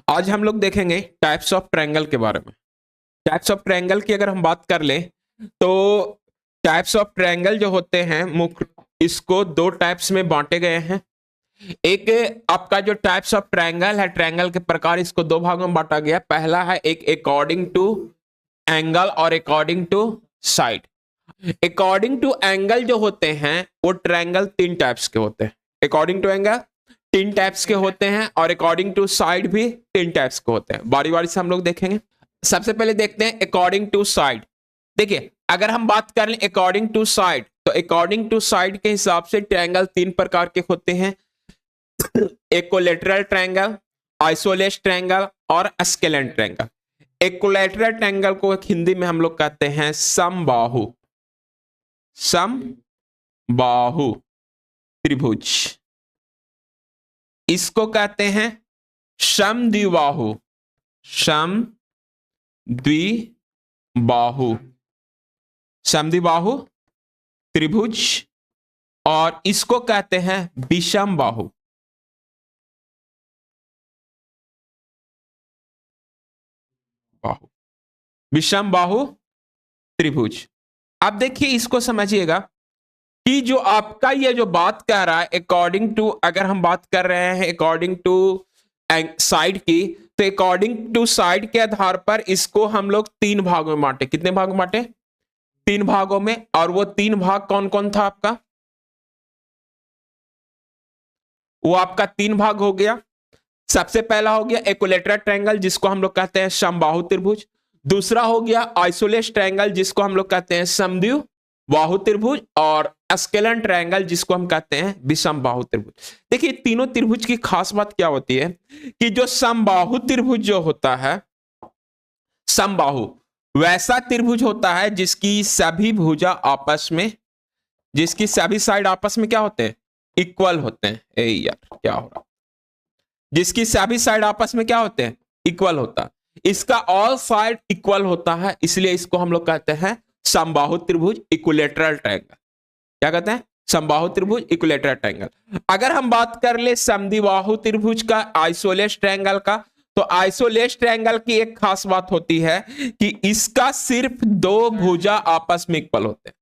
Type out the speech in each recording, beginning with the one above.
आज हम लोग देखेंगे टाइप्स ऑफ ट्रायंगल के बारे में। टाइप्स ऑफ ट्रायंगल की अगर हम बात कर लें तो टाइप्स ऑफ ट्रायंगल जो होते हैं मुख्य इसको दो टाइप्स में बांटे गए हैं। एक आपका जो टाइप्स ऑफ ट्रायंगल है, ट्रायंगल के प्रकार, इसको दो भागों में बांटा गया। पहला है एक अकॉर्डिंग टू एंगल और according to side. According to angle जो होते हैं वो ट्रायंगल तीन टाइप्स के होते हैं। अकॉर्डिंग टू एंगल तीन टाइप्स के होते हैं और अकॉर्डिंग टू साइड भी तीन टाइप्स के होते हैं। बारी बारी से हम लोग देखेंगे। सबसे पहले देखते हैं अकॉर्डिंग टू साइड। देखिए, अगर हम बात कर लें अकॉर्डिंग टू साइड तो अकॉर्डिंग टू साइड के हिसाब से ट्रायंगल तीन प्रकार के होते हैं। इक्विलैटरल ट्रायंगल, आइसोलेस ट्रायंगल और स्केलेंट ट्रायंगल। इक्विलैटरल ट्रायंगल को हिंदी में हम लोग कहते हैं समबाहु, समबाहु त्रिभुज। इसको कहते हैं समद्विबाहु, समद्विबाहु, समद्विबाहु त्रिभुज। और इसको कहते हैं विषमबाहु, विषमबाहु त्रिभुज। अब देखिए, इसको समझिएगा कि जो आपका ये जो बात कह रहा है अकॉर्डिंग टू, अगर हम बात कर रहे हैं अकॉर्डिंग टू साइड की, तो अकॉर्डिंग टू साइड के आधार पर इसको हम लोग तीन भागों में बांटे। कितने भाग में बांटे? तीन भागों में। और वो तीन भाग कौन कौन था आपका? वो आपका तीन भाग हो गया। सबसे पहला हो गया इक्विलैटरल ट्रायंगल जिसको हम लोग कहते हैं समबाहु त्रिभुज। दूसरा हो गया आइसोलेस ट्रायंगल जिसको हम लोग कहते हैं समद्विबाहु त्रिभुज। और स्केलेंट ट्रायंगल जिसको हम कहते हैं विषमबाहु त्रिभुज। देखिए, तीनों त्रिभुज की खास बात क्या होती है कि जो समबाहु त्रिभुज जो होता है, समबाहु वैसा त्रिभुज होता है जिसकी सभी भुजा आपस में, जिसकी सभी साइड आपस में क्या होते हैं? इक्वल होते हैं। ए यार क्या हो रहा? जिसकी सभी साइड आपस में क्या होते हैं? इक्वल होता है। इसका ऑल साइड इक्वल होता है, इसलिए इसको हम लोग कहते हैं समबाहु त्रिभुज, इक्विलैटरल ट्रायंगल। क्या कहते हैं? समबाहु त्रिभुज, इक्विलैटरल ट्रायंगल। अगर हम बात कर ले समद्विबाहु त्रिभुज का, आइसोलेस ट्रायंगल का, तो आइसोलेस ट्रायंगल की एक खास बात होती है कि इसका सिर्फ दो भुजा आपस में इक्वल होते हैं।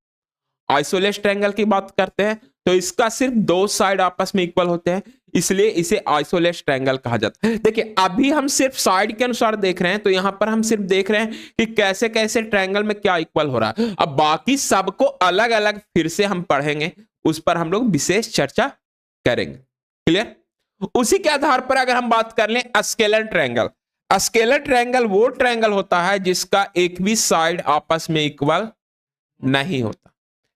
आइसोलेस ट्रायंगल की बात करते हैं तो इसका सिर्फ दो साइड आपस में इक्वल होते हैं, इसलिए इसे आइसोलेस ट्रायंगल कहा जाता है। देखिए, अभी हम सिर्फ साइड के अनुसार देख रहे हैं, तो यहां पर हम सिर्फ देख रहे हैं कि कैसे कैसे ट्रायंगल में क्या इक्वल हो रहा है। अब बाकी सबको अलग अलग फिर से हम पढ़ेंगे, उस पर हम लोग विशेष चर्चा करेंगे। क्लियर? उसी के आधार पर अगर हम बात कर लें स्केलर ट्रायंगल। स्केलर ट्रायंगल वो ट्रायंगल होता है जिसका एक भी साइड आपस में इक्वल नहीं होता,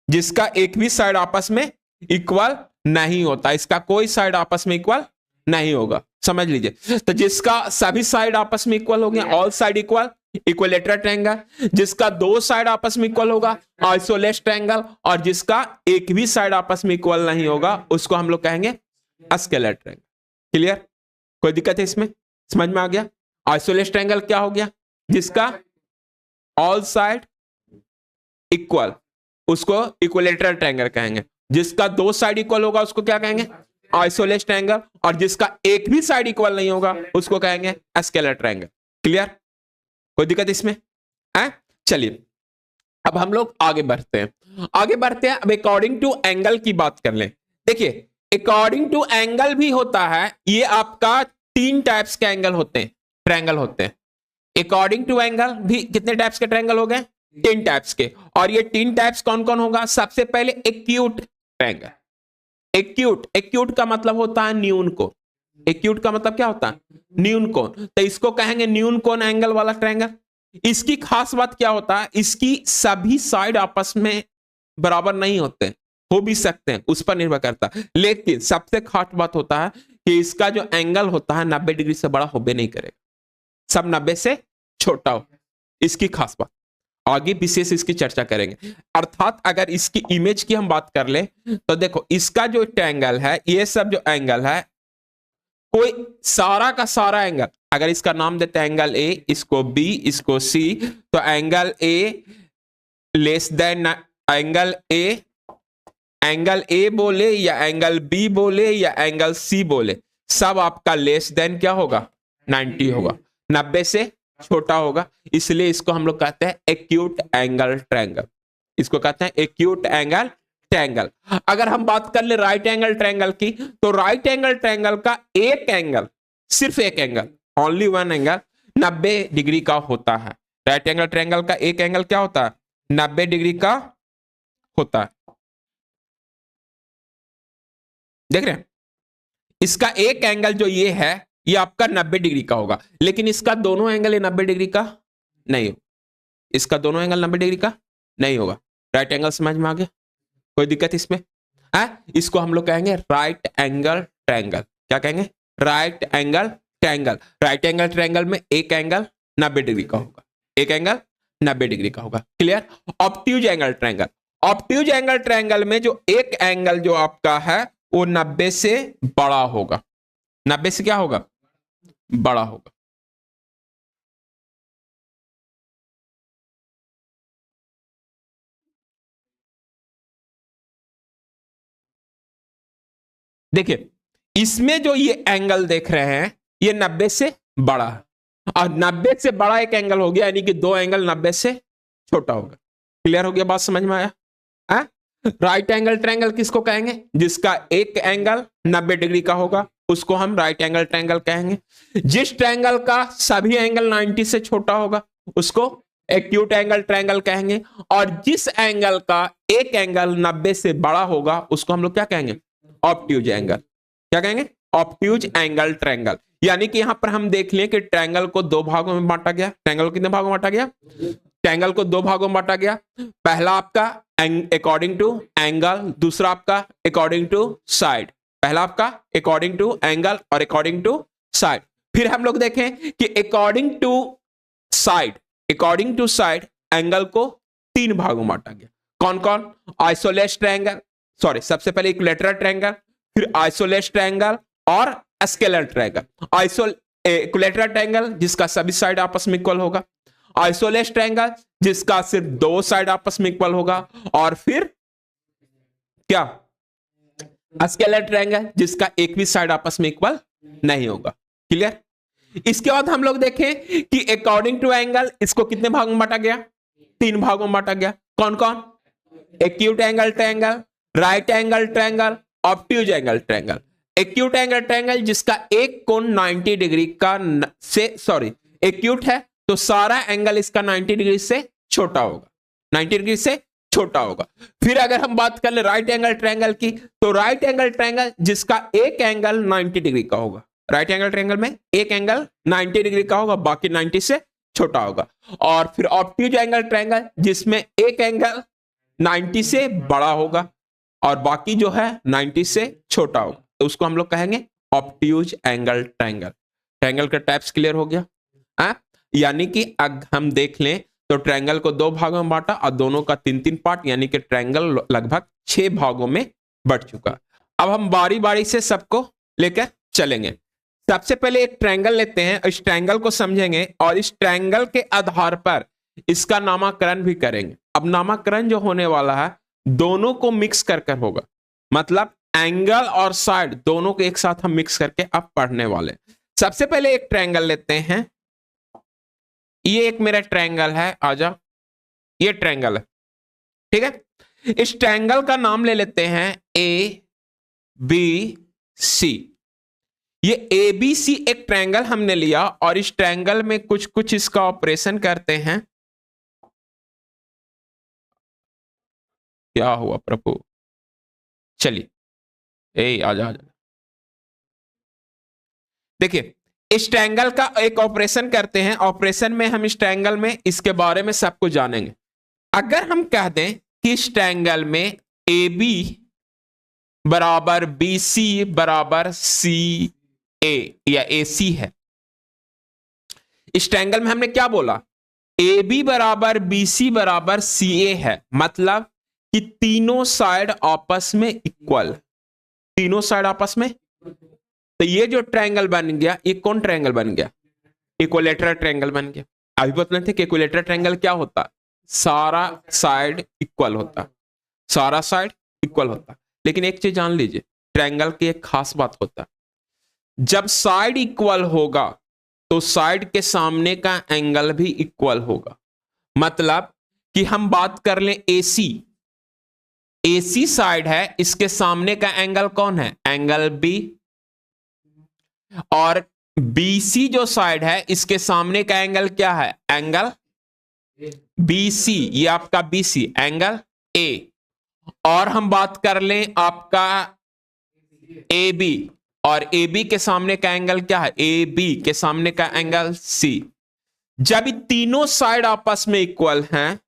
जिसका एक भी साइड आपस में इक्वल नहीं होता, इसका कोई साइड आपस में इक्वल नहीं होगा। समझ लीजिए, तो जिसका सभी साइड आपस में इक्वल हो गया, all side equal, equilateral triangle. जिसका दो साइड आपस में इक्वल होगा, आइसोलेस ट्रायंगल। और जिसका एक भी साइड आपस में इक्वल नहीं होगा उसको हम लोग कहेंगे स्केलर ट्रायंगल। क्लियर? कोई दिक्कत है इसमें? समझ में आ गया? आइसोलेस ट्रायंगल क्या हो गया? जिसका ऑल साइड इक्वल, उसको इक्विलैटरल ट्रायंगल कहेंगे। जिसका दो साइड इक्वल होगा उसको क्या कहेंगे? Isosceles triangle. और जिसका एक भी साइड इक्वल नहीं होगा उसको कहेंगे स्केलर ट्रायंगल। क्लियर? कोई दिक्कत इसमें है? चलिए, अब हम लोग आगे बढ़ते हैं। अब अकॉर्डिंग टू एंगल की बात कर लें। देखिए, अकॉर्डिंग टू एंगल भी होता है। ये आपका तीन टाइप्स के एंगल होते हैं, ट्रायंगल होते हैं। अकॉर्डिंग टू एंगल भी कितने टाइप्स के ट्रायंगल हो गए? तीन टाइप्स के। और ये तीन टाइप्स कौन कौन होगा? सबसे पहले एक्यूट ट्रायंगल। एक्यूट का मतलब होता है न्यून कोण। एक्यूट का मतलब क्या होता है? न्यून कोण। तो इसको कहेंगे न्यून कोण एंगल वाला ट्रायंगल। इसकी खास बात क्या होता है? इसकी सभी साइड आपस में बराबर नहीं होते, हो भी सकते हैं, उस पर निर्भर करता है। लेकिन सबसे खास बात होता है कि इसका जो एंगल होता है 90 डिग्री से बड़ा होबे नहीं करेगा, सब 90 से छोटा हो। इसकी खास बात आगे विशेष इसकी चर्चा करेंगे। अर्थात अगर इसकी इमेज की हम बात कर ले तो देखो, इसका जो ट्रायंगल है, ये सब जो एंगल है, कोई सारा का सारा एंगल, अगर इसका नाम देते हैं एंगल ए, इसको बी, इसको सी, तो angle A less than angle A बोले या एंगल बी बोले या एंगल सी बोले, सब आपका लेस देन क्या होगा? 90 होगा, 90 से छोटा होगा, इसलिए इसको हम लोग कहते हैं एक्यूट एंगल ट्रायंगल। इसको कहते हैं एक्यूट एंगल ट्रायंगल। अगर हम बात कर ले राइट एंगल ट्रायंगल की, तो राइट एंगल ट्रायंगल का एक एंगल, सिर्फ एक angle, only one angle 90 degree का होता है। राइट एंगल ट्रायंगल का एक एंगल क्या होता है? 90 डिग्री का होता है। देख रहे हैं, इसका एक एंगल जो ये है, ये आपका 90 डिग्री का होगा, लेकिन इसका दोनों एंगल 90 डिग्री का नहीं होगा। इसका दोनों एंगल 90 डिग्री का नहीं होगा। राइट एंगल समझ में आ गया? कोई दिक्कत इसमें है? इसको हम लोग कहेंगे राइट एंगल ट्रायंगल। क्या कहेंगे? Right angle triangle. Right angle triangle में एक एंगल 90 डिग्री का होगा, एक एंगल 90 डिग्री का होगा। Clear? Obtuse angle triangle, obtuse angle triangle में जो एक एंगल जो आपका है वो 90 से बड़ा होगा। 90 से क्या होगा? बड़ा होगा। देखिए, इसमें जो ये एंगल देख रहे हैं ये 90 से बड़ा है, और 90 से बड़ा एक एंगल हो गया, यानी कि दो एंगल 90 से छोटा होगा। क्लियर हो गया? बात समझ में आया? राइट एंगल ट्रायंगल किसको कहेंगे? जिसका एक एंगल 90 डिग्री का होगा उसको हम राइट एंगल ट्रायंगल कहेंगे। जिस ट्रायंगल का सभी एंगल 90 से छोटा होगा उसको एक्यूट एंगल ट्रायंगल कहेंगे, और जिस एंगल का एक एंगल 90 से बड़ा होगा उसको हम लोग क्या कहेंगे? Obtuse angle. क्या कहेंगे? Obtuse angle triangle. यानी कि यहां पर हम देख लें कि ट्रायंगल को दो भागों में बांटा गया। ट्रायंगल को कितने भागों में बांटा गया? ट्रायंगल को दो भागों में बांटा गया। पहला आपका अकॉर्डिंग टू एंगल, दूसरा आपका अकॉर्डिंग टू साइड। पहला आपका अकॉर्डिंग टू एंगल और अकॉर्डिंग टू साइड। फिर हम लोग देखें कि according to side, according to side angle को तीन भागों में बांटा गया। कौन कौन? आइसोलेस ट्रायंगल, सॉरी सबसे पहले इक्विलैटरल ट्रायंगल, फिर आइसोलेस ट्रायंगल और स्केलर ट्रायंगल। इक्विलैटरल ट्रायंगल जिसका सभी साइड आपस में इक्वल होगा, आइसोलेस ट्रायंगल जिसका सिर्फ दो साइड आपस में इक्वल होगा, और फिर क्या? स्केलर ट्रायंगल जिसका एक भी साइड आपस में इक्वल नहीं होगा। क्लियर? इसके बाद हम लोग देखें कि अकॉर्डिंग टू एंगल इसको कितने भागों में बांटा गया? तीन भागों में बांटा गया। कौन कौन? Acute angle triangle, right angle triangle, obtuse angle triangle. Acute angle triangle जिसका एक कोण 90 डिग्री का एक्यूट है तो सारा एंगल इसका 90 डिग्री से छोटा होगा, 90 डिग्री से छोटा होगा। फिर अगर हम बात कर ले राइट एंगल ट्रायंगल की, तो राइट एंगल ट्रायंगल जिसका एक एंगल 90 डिग्री का होगा। राइट एंगल ट्रायंगल में एक एंगल 90 डिग्री का होगा, बाकी 90 से छोटा होगा। और फिर ऑब्ट्यूज एंगल ट्रायंगल जिसमें एक एंगल 90 से बड़ा होगा और बाकी जो है 90 से छोटा होगा, तो उसको हम लोग कहेंगे ऑब्ट्यूज एंगल ट्रायंगल। ट्रायंगल का टाइप्स क्लियर हो गया? यानी कि अगर हम देख लें तो ट्रायंगल को दो भागों में बांटा और दोनों का तीन तीन पार्ट, यानी कि ट्रायंगल लगभग 6 भागों में बट चुका। अब हम बारी बारी से सबको लेकर चलेंगे। सबसे पहले एक ट्रायंगल लेते हैं, इस ट्रायंगल को समझेंगे और इस ट्रायंगल के आधार पर इसका नामकरण भी करेंगे। अब नामकरण जो होने वाला है दोनों को मिक्स कर कर होगा, मतलब एंगल और साइड दोनों को एक साथ हम मिक्स करके अब पढ़ने वाले। सबसे पहले एक ट्रायंगल लेते हैं। ये एक मेरा ट्रायंगल है, आजा, ये ट्रायंगल है, ठीक है। इस ट्रायंगल का नाम ले लेते हैं ए बी सी। ये ए बी सी एक ट्रायंगल हमने लिया और इस ट्रायंगल में कुछ कुछ इसका ऑपरेशन करते हैं। क्या हुआ प्रभु? चलिए, ए आजा आजा। देखिए, इस ट्रायंगल का एक ऑपरेशन करते हैं। ऑपरेशन में हम इस ट्रायंगल में इसके बारे में सब कुछ जानेंगे। अगर हम कह दें कि इस ट्रायंगल में ए बी बराबर बी सी बराबर सी ए या ए सी है, इस ट्रायंगल में हमने क्या बोला? ए बी बराबर बी सी बराबर सी ए है, मतलब कि तीनों साइड आपस में इक्वल, तीनों साइड आपस में। तो ये जो ट्रायंगल बन गया, ये कौन ट्रायंगल बन गया? इक्विलैटरल ट्रायंगल बन गया। अभी बता थे कि इक्विलैटरल ट्रायंगल क्या होता? सारा साइड इक्वल होता, सारा साइड इक्वल होता। लेकिन एक चीज जान लीजिए, ट्रायंगल की एक खास बात होता, जब साइड इक्वल होगा तो साइड के सामने का एंगल भी इक्वल होगा। मतलब कि हम बात कर लें एसी, एसी साइड है, इसके सामने का एंगल कौन है? Angle B. और बीसी जो साइड है, इसके सामने का एंगल क्या है? Angle BC. ये आपका बीसी एंगल ए। और हम बात कर लें आपका ए बी, और ए बी के सामने का एंगल क्या है? ए बी के सामने का एंगल सी। जब ये तीनों साइड आपस में इक्वल हैं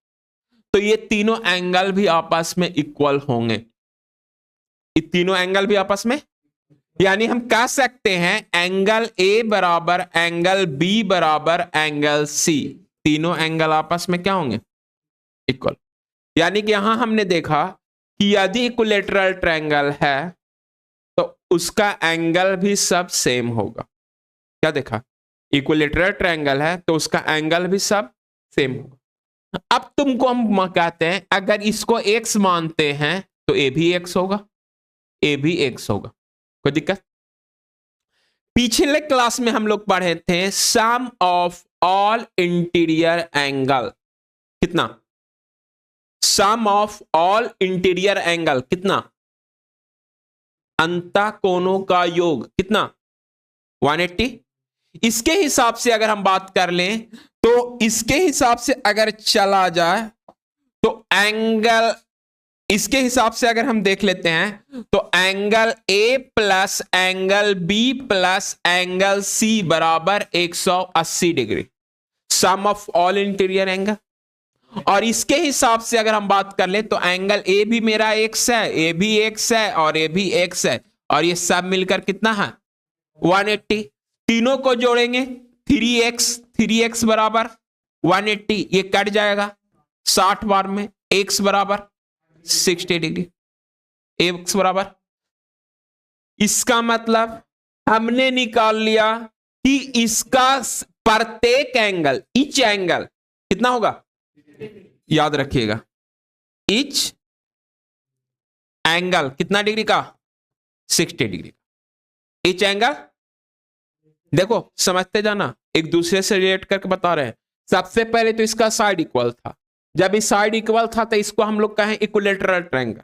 तो ये तीनों एंगल भी आपस में इक्वल होंगे। ये तीनों एंगल भी आपस में, यानी हम कह सकते हैं एंगल ए बराबर एंगल बी बराबर एंगल सी। तीनों एंगल आपस में क्या होंगे? इक्वल। यानी कि यहां हमने देखा कि यदि इक्विलैटरल ट्रायंगल है तो उसका एंगल भी सब सेम होगा। क्या देखा? इक्विलैटरल ट्रायंगल है तो उसका एंगल भी सब सेम होगा। अब तुमको हम कहते हैं अगर इसको x मानते हैं तो ए भी x होगा, ए भी x होगा। कोई दिक्कत? पिछले क्लास में हम लोग पढ़े थे सम ऑफ ऑल इंटीरियर एंगल। कितना? सम ऑफ ऑल इंटीरियर एंगल कितना? अंतःकोणों का योग कितना? 180। इसके हिसाब से अगर हम बात कर लें तो इसके हिसाब से अगर चला जाए तो एंगल, इसके हिसाब से अगर हम देख लेते हैं तो angle A plus angle B plus angle C बराबर 180 degree. Sum of all interior angle. और इसके हिसाब से अगर हम बात कर ले तो एंगल ए भी मेरा एक्स है, ए भी एक्स है और ए भी एक्स है, और ये सब मिलकर कितना है? 180। तीनों को जोड़ेंगे 3x बराबर 180, ये कट जाएगा 60 बार में। x बराबर 60 डिग्री, x बराबर। इसका मतलब हमने निकाल लिया कि इसका प्रत्येक एंगल, ईच एंगल कितना होगा? याद रखिएगा, ईच एंगल कितना डिग्री का? 60 डिग्री। ईच एंगल देखो समझते जाना, एक दूसरे से रिलेट करके बता रहे हैं। सबसे पहले तो इसका साइड इक्वल था। जब इस साइड इक्वल था तो इसको हम लोग कहें इक्विलैटरल ट्रायंगल।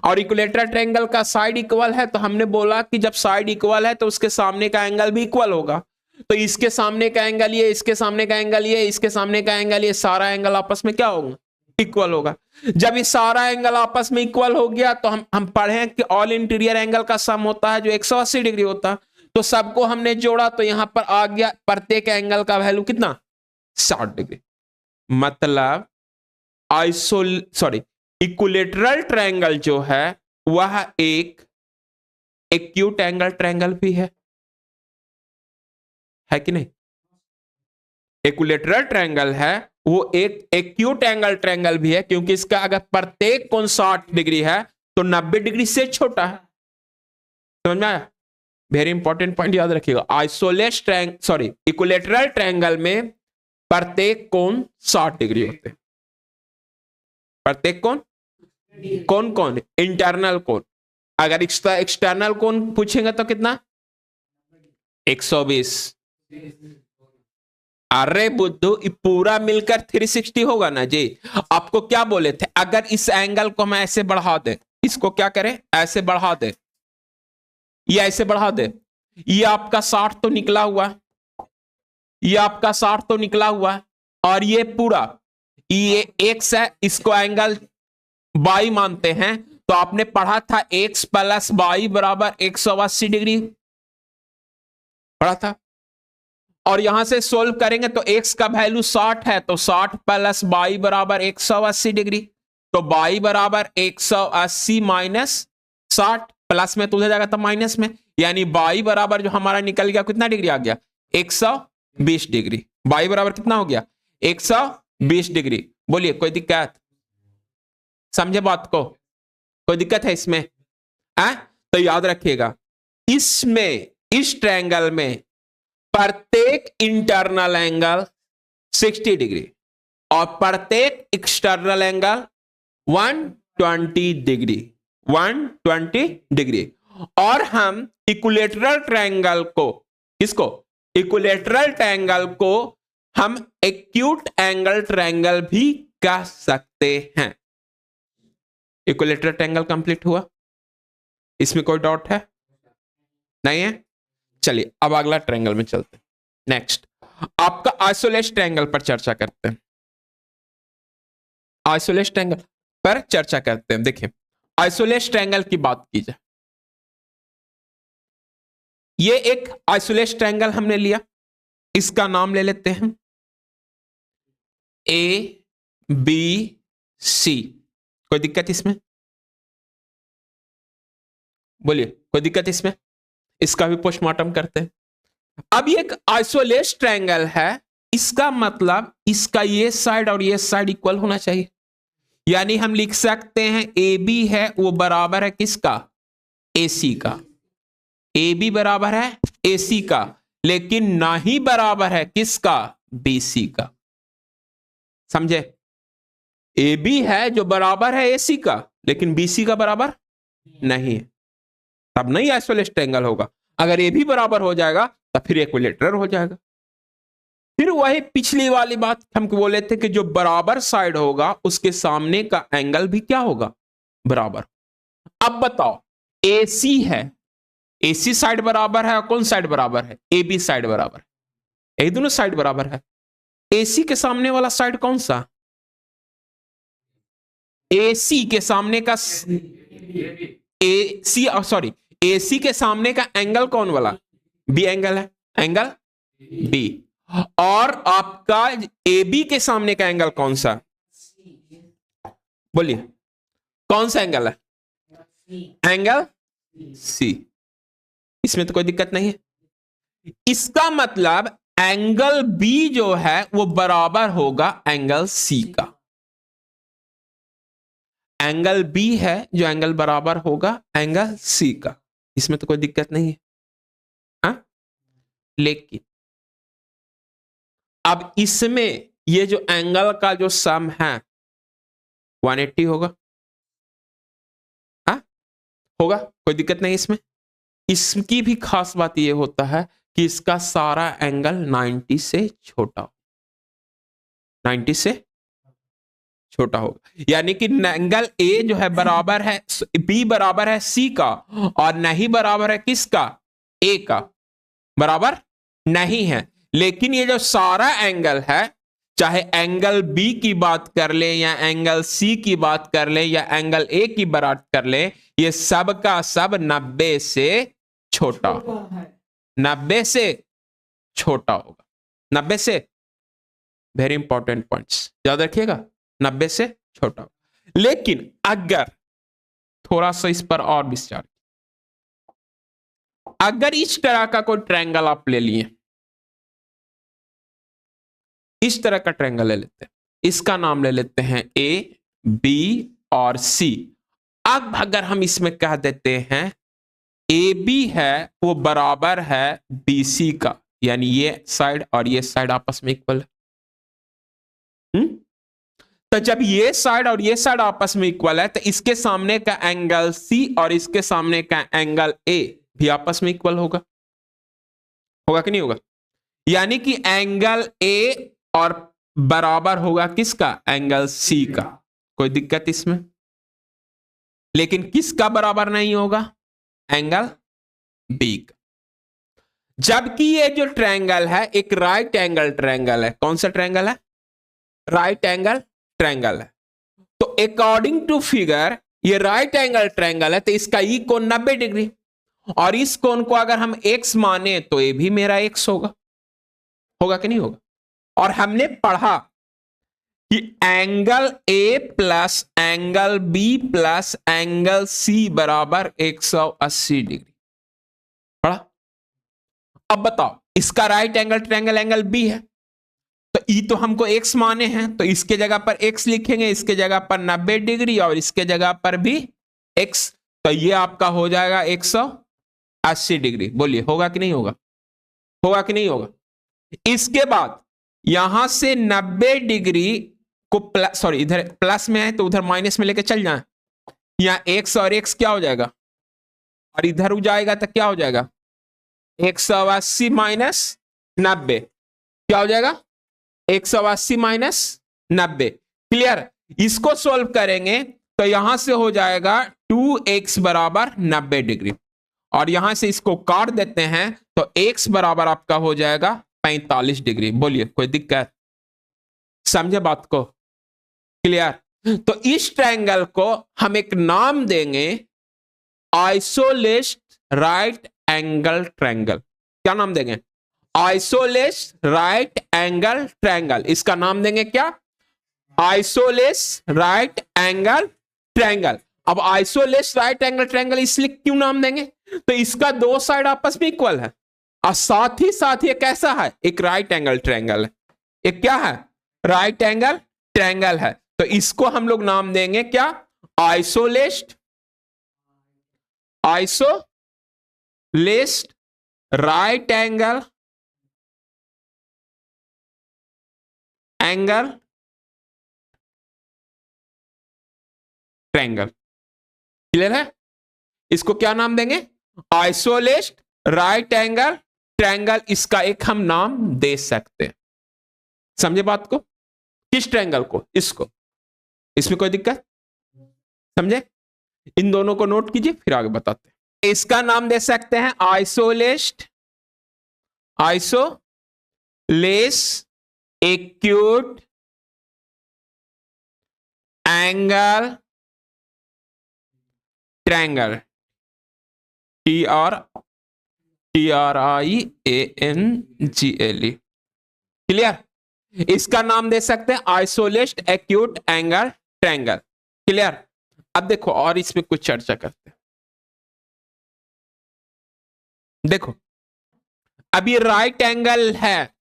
और इक्विलैटरल ट्रायंगल का साइड इक्वल है तो हमने बोला कि जब साइड इक्वल है तो उसके सामने का एंगल भी इक्वल होगा। तो इसके सामने का एंगल ये, इसके सामने का एंगल ये, इसके सामने का एंगल ये, सारा एंगल आपस में क्या होगा? इक्वल होगा। जब ये सारा एंगल आपस में इक्वल हो गया तो हम पढ़े कि ऑल इंटीरियर एंगल का सम होता है जो 180 डिग्री होता है। तो सबको हमने जोड़ा तो यहां पर आ गया प्रत्येक एंगल का वैल्यू कितना? 60 डिग्री। मतलब इक्विलैटरल ट्रायंगल जो है वह एक एक्यूट एंगल ट्रायंगल भी है कि नहीं? इक्विलैटरल ट्रायंगल है वो एक एक्यूट एंगल ट्रायंगल भी है, क्योंकि इसका अगर प्रत्येक कोण 60 डिग्री है तो 90 डिग्री से छोटा है। समझ में आया? वेरी इंपॉर्टेंट पॉइंट याद रखिएगा। इक्विलैटरल ट्रायंगल में प्रत्येक कोण 60 डिग्री होते हैं। प्रत्येक कोण कौन कौन? इंटरनल कोण। अगर एक्सटर्नल कोण पूछेंगे तो कितना? 120। अरे बुद्धू, पूरा मिलकर 360 होगा ना जी। आपको क्या बोले थे? अगर इस एंगल को मैं ऐसे बढ़ा दे, इसको क्या करें? ऐसे बढ़ा दे, ये ऐसे बढ़ा दे, ये आपका 60 तो निकला हुआ, ये आपका 60 तो निकला हुआ, और ये पूरा ये x है, इसको एंगल y मानते हैं। तो आपने पढ़ा था x प्लस y बराबर 180 डिग्री पढ़ा था। और यहां से सोल्व करेंगे तो x का वैल्यू 60 है, तो 60 प्लस y बराबर 180 डिग्री। तो y बराबर 180 माइनस 60, प्लस में तो उधर जाएगा तब माइनस में, यानी y बराबर जो हमारा निकल गया कितना डिग्री आ गया? 120 डिग्री। y बराबर कितना हो गया? 120 डिग्री। बोलिए कोई दिक्कत? समझे बात को? कोई दिक्कत है इसमें? तो याद रखिएगा, इसमें इस ट्रायंगल में प्रत्येक इंटरनल एंगल 60 डिग्री और प्रत्येक एक्सटर्नल एंगल 120 डिग्री। 120 डिग्री। और हम इक्विलैटरल ट्रायंगल को, इसको इक्विलैटरल ट्रायंगल को हम एक्यूट एंगल ट्रायंगल भी कह सकते हैं। इक्विलैटरल ट्रायंगल कंप्लीट हुआ, इसमें कोई डाउट है? नहीं है? चलिए अब अगला ट्रायंगल में चलते हैं। नेक्स्ट आपका आइसोलेस ट्रायंगल पर चर्चा करते हैं। आइसोलेस ट्रायंगल पर चर्चा करते हैं। देखिए आइसोलेस ट्रायंगल की बात की जाए, ये एक आइसोलेस ट्रायंगल हमने लिया, इसका नाम ले लेते हैं ए बी सी। कोई दिक्कत इसमें? बोलिए कोई दिक्कत इसमें? इसका भी पोस्टमार्टम करते हैं। अब ये एक आइसोलेस ट्रायंगल है, इसका मतलब इसका ये साइड और ये साइड इक्वल होना चाहिए। यानी हम लिख सकते हैं ए बी है वो बराबर है किसका? ए सी का। ए बी बराबर है ए सी का, लेकिन ना ही बराबर है किसका? बी सी का। समझे? ए बी है जो बराबर है ए सी का, लेकिन बी सी का बराबर नहीं है, तब नहीं आइसोलेस ट्रायंगल होगा। अगर ए भी बराबर हो जाएगा तो फिर इक्विलैटरल हो जाएगा। फिर वही पिछली वाली बात हम बोले थे कि जो बराबर साइड होगा उसके सामने का एंगल भी क्या होगा? बराबर। अब बताओ एसी है, एसी साइड बराबर है और कौन साइड बराबर है? ए बी साइड बराबर है, ये दोनों साइड बराबर है। एसी के सामने वाला साइड कौन सा? एसी के सामने का एसी, सॉरी एसी के सामने का एंगल कौन वाला? बी एंगल है, एंगल बी। और आपका ए बी के सामने का एंगल कौन सा? बोलिए कौन सा एंगल है? Angle C. इसमें तो कोई दिक्कत नहीं है। इसका मतलब एंगल बी जो है वो बराबर होगा एंगल सी का। एंगल बी है जो एंगल बराबर होगा एंगल सी का, इसमें तो कोई दिक्कत नहीं है। हा? लेकिन अब इसमें ये जो एंगल का जो सम है 180 होगा। हा? होगा, कोई दिक्कत नहीं इसमें। इसकी भी खास बात ये होता है कि इसका सारा एंगल 90 से छोटा, 90 से छोटा होगा। यानी कि एंगल ए जो है बराबर है बी बराबर है सी का, और नहीं बराबर है किसका? ए का। बराबर नहीं है। लेकिन ये जो सारा एंगल है, चाहे एंगल बी की बात कर ले या एंगल सी की बात कर ले या एंगल ए की बात कर ले, ये सब का सब 90 से छोटा, 90 से छोटा होगा। 90 से, वेरी इंपॉर्टेंट पॉइंट्स याद रखिएगा, 90 से छोटा होगा। लेकिन अगर थोड़ा सा इस पर और विचार, अगर इस तरह का कोई ट्रायंगल आप ले लिए, इस तरह का ट्रायंगल ले लेते हैं, इसका नाम ले लेते हैं ए बी और सी। अब अगर हम इसमें कह देते हैं ए बी है वो बराबर है बी सी का, यानी ये साइड और ये साइड आपस में इक्वल है। तो जब ये साइड और ये साइड आपस में इक्वल है तो इसके सामने का एंगल सी और इसके सामने का एंगल ए भी आपस में इक्वल होगा। होगा कि नहीं होगा? यानी कि एंगल ए और बराबर होगा किसका? एंगल सी का। कोई दिक्कत इसमें? लेकिन किसका बराबर नहीं होगा? एंगल बी का। जबकि ये जो ट्रायंगल है एक राइट एंगल ट्रायंगल है। कौन सा ट्रायंगल है? राइट एंगल ट्रायंगल है। तो अकॉर्डिंग टू फिगर ये राइट एंगल ट्रायंगल है, तो इसका ई कोण 90 डिग्री, और इस कोण को अगर हम x माने तो ये भी मेरा x होगा। होगा कि नहीं होगा? और हमने पढ़ा कि angle A plus angle B plus angle C बराबर 180 डिग्री पढ़ा। अब बताओ इसका right angle triangle angle B है, तो ई तो हमको x माने हैं, तो इसके जगह पर x लिखेंगे, इसके जगह पर 90 डिग्री और इसके जगह पर भी x, तो ये आपका हो जाएगा 180 डिग्री। बोलिए होगा कि नहीं होगा? होगा कि नहीं होगा? इसके बाद यहां से 90 डिग्री को प्लस, सॉरी इधर प्लस में है तो उधर माइनस में लेके चल जाए, यहां x और x क्या हो जाएगा, और इधर हो जाएगा तो क्या हो जाएगा? 180 माइनस 90, क्या हो जाएगा 180 माइनस 90। क्लियर? इसको सॉल्व करेंगे तो यहां से हो जाएगा 2x बराबर 90 डिग्री, और यहां से इसको काट देते हैं तो x बराबर आपका हो जाएगा 45 डिग्री। बोलिए कोई दिक्कत? समझे बात को? क्लियर? तो इस ट्रायंगल को हम एक नाम देंगे आइसोलेट राइट एंगल ट्रायंगल। क्या नाम देंगे? Isolate right angle triangle. इसका नाम देंगे क्या? Isolate right angle triangle. अब आइसोलेट राइट एंगल ट्रायंगल इसलिए क्यों नाम देंगे? तो इसका दो साइड आपस में इक्वल है, और साथ ही कैसा है? एक राइट एंगल ट्रायंगल है। एक क्या है? राइट एंगल ट्रायंगल है। तो इसको हम लोग नाम देंगे क्या? Isolate right angle triangle. Clear है? इसको क्या नाम देंगे? Isolate right angle triangle. इसका एक हम नाम दे सकते हैं। समझे बात को? किस ट्रायंगल को? इसको। इसमें कोई दिक्कत? समझे? इन दोनों को नोट कीजिए, फिर आगे बताते हैं। इसका नाम दे सकते हैं isolate acute angle triangle. TRIANGLE। Clear? इसका नाम दे सकते हैं isolate acute angle triangle. Clear? अब देखो और इसमें कुछ चर्चा करते हैं। देखो अब ये राइट एंगल है,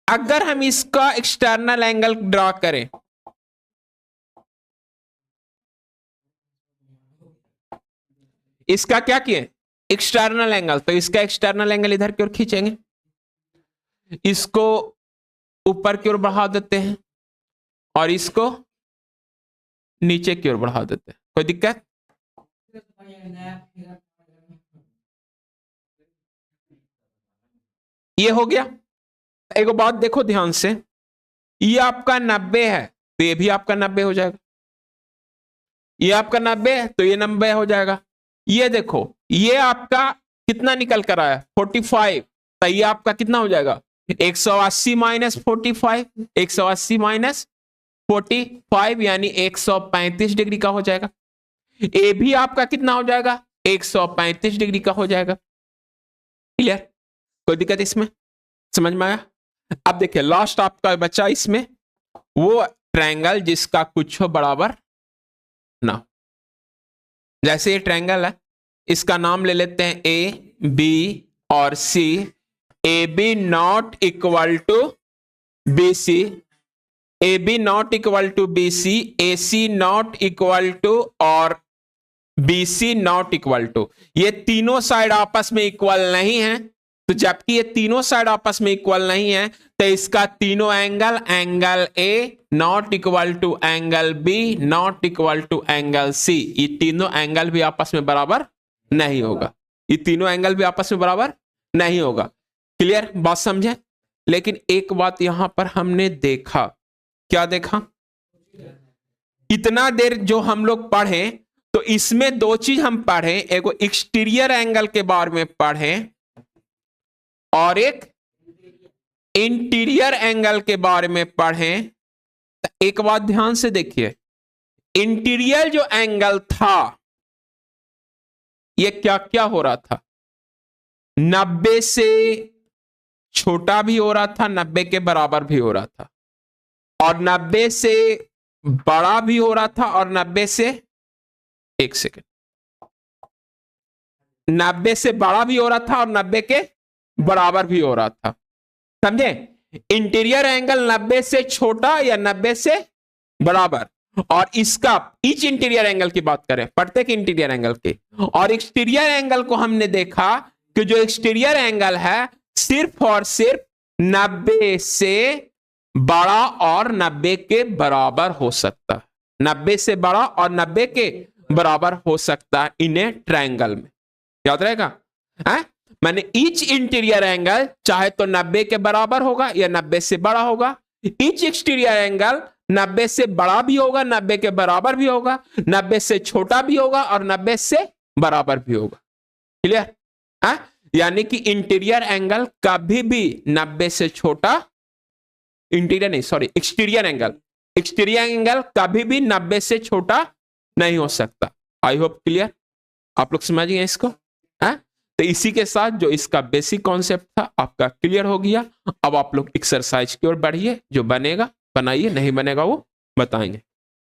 अगर हम इसका एक्सटर्नल एंगल ड्रॉ करें, इसका क्या किए? External angle. तो इसका एक्सटर्नल एंगल इधर की ओर खींचेंगे, इसको ऊपर की ओर बढ़ा देते हैं और इसको नीचे की ओर बढ़ा देते हैं। कोई दिक्कत? ये हो गया। एक बात देखो ध्यान से, ये आपका 90 है तो ये भी आपका 90 हो जाएगा, ये आपका 90 है तो ये 90 हो जाएगा। ये देखो ये आपका कितना निकल कर आया? 45। तो ये आपका कितना हो जाएगा? 180 माइनस 45, 180 माइनस 45 यानी 135 डिग्री का हो जाएगा। ए भी आपका कितना हो जाएगा? 135 डिग्री का हो जाएगा। क्लियर? कोई दिक्कत इसमें? समझ में आया? अब देखिए लास्ट आपका बचा इसमें वो ट्रायंगल जिसका कुछ बराबर ना। जैसे ये ट्रायंगल है, इसका नाम ले लेते हैं ए बी और C. A B not equal to B C, A B not equal to B C, A C not equal to और B C not equal to. ये तीनों साइड आपस में इक्वल नहीं है, तो जबकि ये तीनों साइड आपस में इक्वल नहीं है तो इसका तीनों angle, angle A not equal to angle B not equal to angle C, ये तीनों एंगल भी आपस में बराबर नहीं होगा। ये तीनों एंगल भी आपस में बराबर नहीं होगा। क्लियर? बात समझे? लेकिन एक बात यहां पर हमने देखा, क्या देखा? इतना देर जो हम लोग पढ़े तो इसमें दो चीज हम पढ़े, एक एक्सटीरियर एंगल के बारे में पढ़े और एक इंटीरियर एंगल के बारे में पढ़े। एक बात ध्यान से देखिए, इंटीरियर जो एंगल था ये क्या क्या हो रहा था? 90 से छोटा भी हो रहा था, 90 के बराबर भी हो रहा था, और 90 से बड़ा भी हो रहा था, और 90 से, एक सेकेंड, 90 से बड़ा भी हो रहा था और 90 के बराबर भी हो रहा था। समझे? इंटीरियर एंगल 90 से छोटा या 90 से बराबर, और इसका ईच इंटीरियर एंगल की बात करें, प्रत्येक इंटीरियर एंगल की। और एक्सटीरियर एंगल को हमने देखा कि जो एक्सटीरियर एंगल है सिर्फ और सिर्फ 90 से बड़ा और 90 के बराबर हो सकता है, 90 से बड़ा और 90 के बराबर हो सकता है इन ए ट्रायंगल में। याद रहेगा? माने ईच इंटीरियर एंगल चाहे तो 90 के बराबर होगा या 90 से बड़ा होगा, ईच एक्सटीरियर एंगल 90 से बड़ा भी होगा, 90 के बराबर भी होगा, 90 से छोटा भी होगा और 90 से बराबर भी होगा। क्लियर? हाँ, यानी कि इंटीरियर एंगल कभी भी 90 से छोटा, इंटीरियर नहीं सॉरी एक्सटीरियर एंगल कभी भी 90 से छोटा नहीं हो सकता। आई होप क्लियर, आप लोग समझ गए इसको। हाँ, तो इसी के साथ जो इसका बेसिक कॉन्सेप्ट था आपका क्लियर हो गया। अब आप लोग एक्सरसाइज की ओर बढ़िए, जो बनेगा बनाइए, नहीं बनेगा वो बताएंगे।